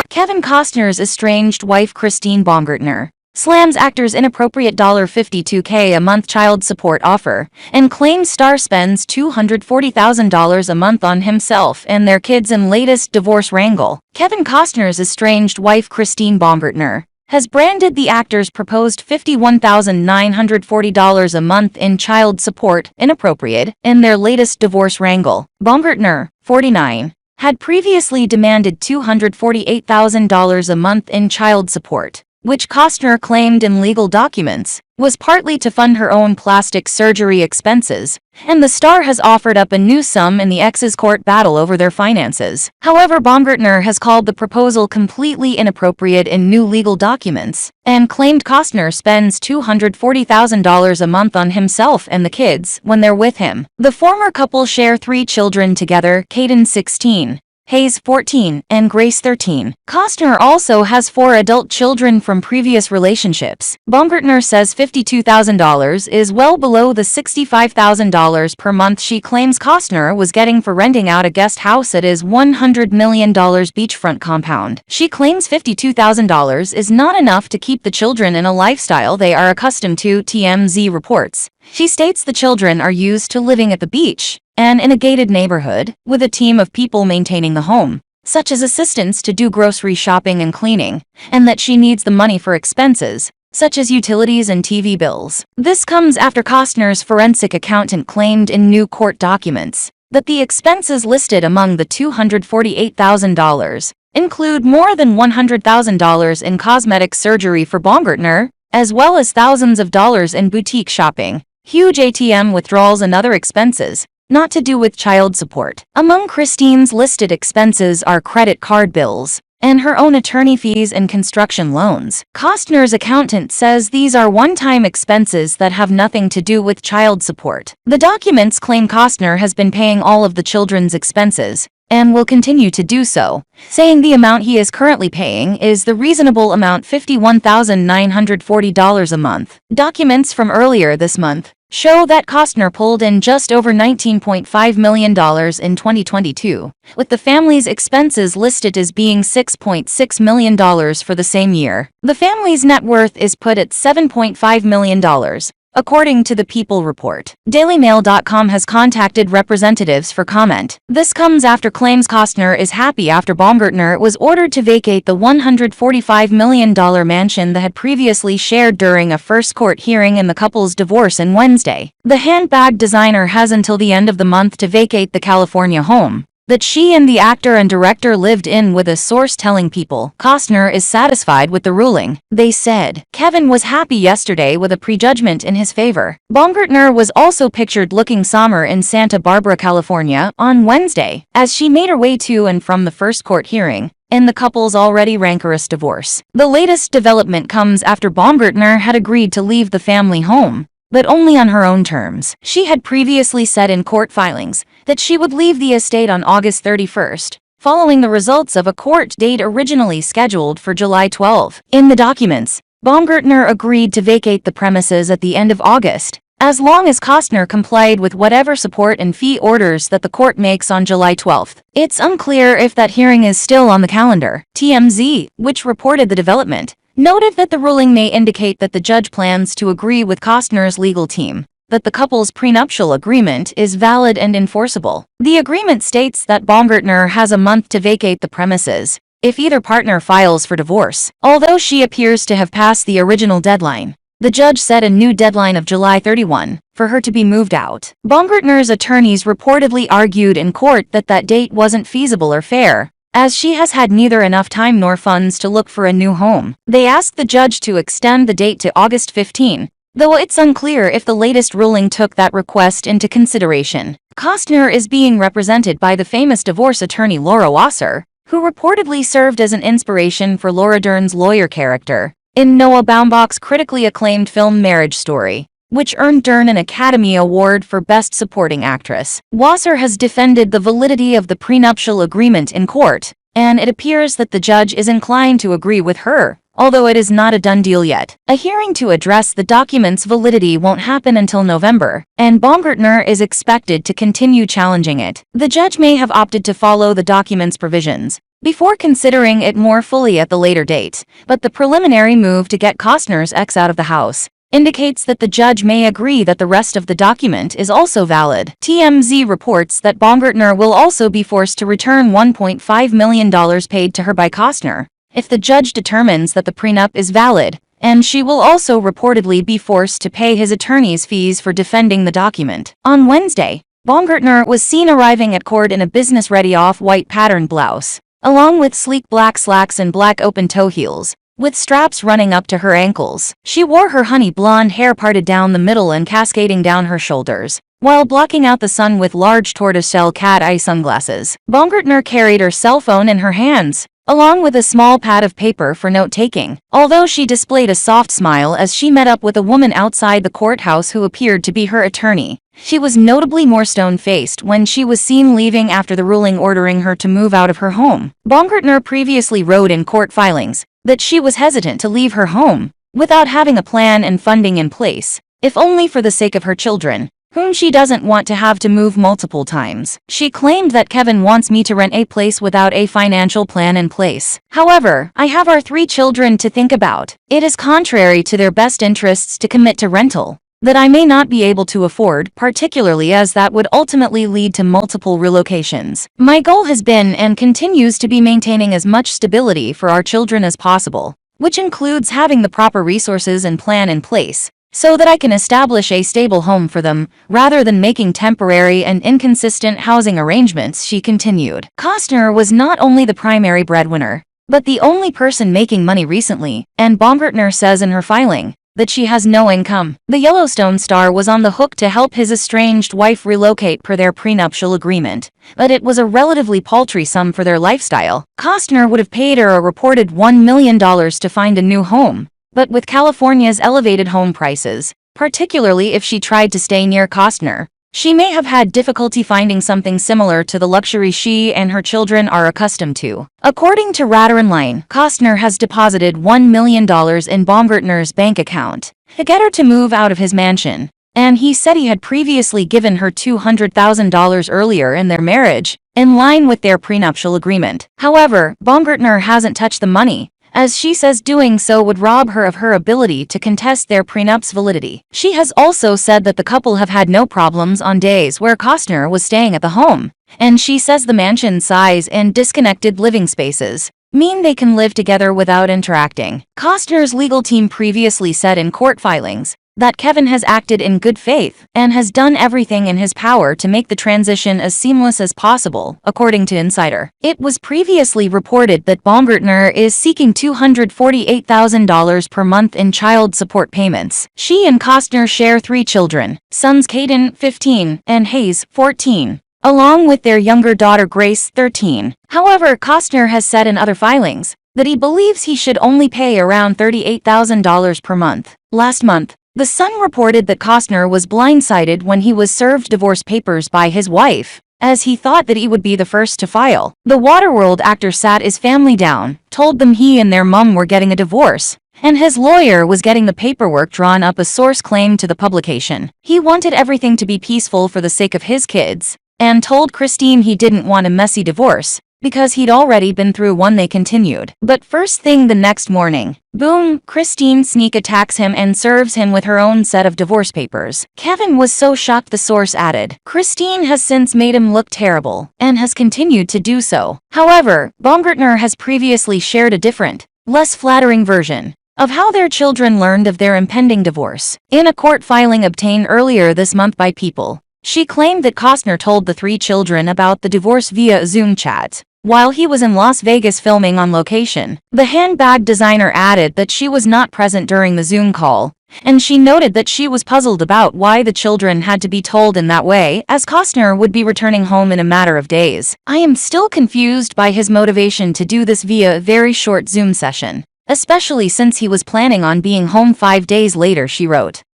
Kevin Costner's estranged wife Christine Baumgartner slams actor's inappropriate $52K a month child support offer and claims star spends $240,000 a month on himself and their kids in latest divorce wrangle. Kevin Costner's estranged wife Christine Baumgartner has branded the actor's proposed $51,940 a month in child support inappropriate in their latest divorce wrangle. Baumgartner, 49, had previously demanded $248,000 a month in child support, which Costner claimed in legal documents was partly to fund her own plastic surgery expenses, and the star has offered up a new sum in the ex's court battle over their finances. However, Baumgartner has called the proposal completely inappropriate in new legal documents and claimed Costner spends $240,000 a month on himself and the kids when they're with him. The former couple share 3 children together: Caden, 16, Hayes, 14, and Grace, 13. Costner also has 4 adult children from previous relationships. Baumgartner says $52,000 is well below the $65,000 per month she claims Costner was getting for renting out a guest house at his $100 million beachfront compound. She claims $52,000 is not enough to keep the children in a lifestyle they are accustomed to, TMZ reports. She states the children are used to living at the beach and in a gated neighborhood, with a team of people maintaining the home, such as assistants to do grocery shopping and cleaning, and that she needs the money for expenses, such as utilities and TV bills. This comes after Costner's forensic accountant claimed in new court documents that the expenses listed among the $248,000 include more than $100,000 in cosmetic surgery for Baumgartner, as well as thousands of dollars in boutique shopping, huge ATM withdrawals and other expenses not to do with child support. Among Christine's listed expenses are credit card bills and her own attorney fees and construction loans. Costner's accountant says these are one-time expenses that have nothing to do with child support. The documents claim Costner has been paying all of the children's expenses and will continue to do so, saying the amount he is currently paying is the reasonable amount, $51,940 a month. Documents from earlier this month show that Costner pulled in just over $19.5 million in 2022, with the family's expenses listed as being $6.6 million for the same year. The family's net worth is put at $7.5 million, according to the People report. DailyMail.com has contacted representatives for comment. This comes after claims Costner is happy after Baumgartner was ordered to vacate the $145 million mansion that had previously shared during a first court hearing in the couple's divorce on Wednesday. The handbag designer has until the end of the month to vacate the California home that she and the actor and director lived in, with a source telling People. Costner is satisfied with the ruling, they said. Kevin was happy yesterday with a prejudgment in his favor. Baumgartner was also pictured looking somber in Santa Barbara, California, on Wednesday, as she made her way to and from the first court hearing in the couple's already rancorous divorce. The latest development comes after Baumgartner had agreed to leave the family home, but only on her own terms. She had previously said in court filings that she would leave the estate on August 31st, following the results of a court date originally scheduled for July 12. In the documents, Baumgartner agreed to vacate the premises at the end of August, as long as Costner complied with whatever support and fee orders that the court makes on July 12. It's unclear if that hearing is still on the calendar. TMZ, which reported the development, noted that the ruling may indicate that the judge plans to agree with Costner's legal team that the couple's prenuptial agreement is valid and enforceable. The agreement states that Baumgartner has a month to vacate the premises if either partner files for divorce. Although she appears to have passed the original deadline, the judge set a new deadline of July 31 for her to be moved out. Baumgartner's attorneys reportedly argued in court that that date wasn't feasible or fair, as she has had neither enough time nor funds to look for a new home. They asked the judge to extend the date to August 15, though it's unclear if the latest ruling took that request into consideration. Costner is being represented by the famous divorce attorney Laura Wasser, who reportedly served as an inspiration for Laura Dern's lawyer character in Noah Baumbach's critically acclaimed film Marriage Story, which earned Dern an Academy Award for Best Supporting Actress. Wasser has defended the validity of the prenuptial agreement in court, and it appears that the judge is inclined to agree with her. although it is not a done deal yet. A hearing to address the document's validity won't happen until November, and Baumgartner is expected to continue challenging it. The judge may have opted to follow the document's provisions before considering it more fully at the later date, but the preliminary move to get Costner's ex out of the house indicates that the judge may agree that the rest of the document is also valid. TMZ reports that Baumgartner will also be forced to return $1.5 million paid to her by Costner if the judge determines that the prenup is valid, and she will also reportedly be forced to pay his attorney's fees for defending the document. On Wednesday, Baumgartner was seen arriving at court in a business-ready off-white patterned blouse, along with sleek black slacks and black open-toe heels, with straps running up to her ankles. She wore her honey blonde hair parted down the middle and cascading down her shoulders, while blocking out the sun with large tortoiseshell cat-eye sunglasses. Baumgartner carried her cell phone in her hands, along with a small pad of paper for note-taking, although she displayed a soft smile as she met up with a woman outside the courthouse who appeared to be her attorney. She was notably more stone-faced when she was seen leaving after the ruling ordering her to move out of her home. Baumgartner previously wrote in court filings that she was hesitant to leave her home without having a plan and funding in place, if only for the sake of her children, whom she doesn't want to have to move multiple times. She claimed that Kevin wants me to rent a place without a financial plan in place. However, I have our 3 children to think about. It is contrary to their best interests to commit to rental that I may not be able to afford, particularly as that would ultimately lead to multiple relocations. My goal has been and continues to be maintaining as much stability for our children as possible, which includes having the proper resources and plan in place, so that I can establish a stable home for them, rather than making temporary and inconsistent housing arrangements, she continued. Costner was not only the primary breadwinner, but the only person making money recently, and Baumgartner says in her filing that she has no income. The Yellowstone star was on the hook to help his estranged wife relocate per their prenuptial agreement, but it was a relatively paltry sum for their lifestyle. Costner would have paid her a reported $1 million to find a new home, but with California's elevated home prices, particularly if she tried to stay near Costner, she may have had difficulty finding something similar to the luxury she and her children are accustomed to. According to Radar Online, Costner has deposited $1 million in Baumgartner's bank account to get her to move out of his mansion, and he said he had previously given her $200,000 earlier in their marriage, in line with their prenuptial agreement. However, Baumgartner hasn't touched the money, as she says doing so would rob her of her ability to contest their prenup's validity. She has also said that the couple have had no problems on days where Costner was staying at the home, and she says the mansion's size and disconnected living spaces mean they can live together without interacting. Costner's legal team previously said in court filings that Kevin has acted in good faith and has done everything in his power to make the transition as seamless as possible, according to Insider. It was previously reported that Baumgartner is seeking $248,000 per month in child support payments. She and Costner share 3 children, sons Caden, 15, and Hayes, 14, along with their younger daughter Grace, 13. However, Costner has said in other filings that he believes he should only pay around $38,000 per month. Last month, The Sun reported that Costner was blindsided when he was served divorce papers by his wife, as he thought that he would be the first to file. The Waterworld actor sat his family down, told them he and their mom were getting a divorce, and his lawyer was getting the paperwork drawn up, a source claimed to the publication. He wanted everything to be peaceful for the sake of his kids, and told Christine he didn't want a messy divorce, because he'd already been through one. They continued. But first thing the next morning, boom, Christine sneak attacks him and serves him with her own set of divorce papers. Kevin was so shocked, the source added. Christine has since made him look terrible, and has continued to do so. However, Baumgartner has previously shared a different, less flattering version of how their children learned of their impending divorce. In a court filing obtained earlier this month by People, she claimed that Costner told the 3 children about the divorce via a Zoom chat while he was in Las Vegas filming on location. The handbag designer added that she was not present during the Zoom call, and she noted that she was puzzled about why the children had to be told in that way, as Costner would be returning home in a matter of days. I am still confused by his motivation to do this via a very short Zoom session, especially since he was planning on being home 5 days later, she wrote.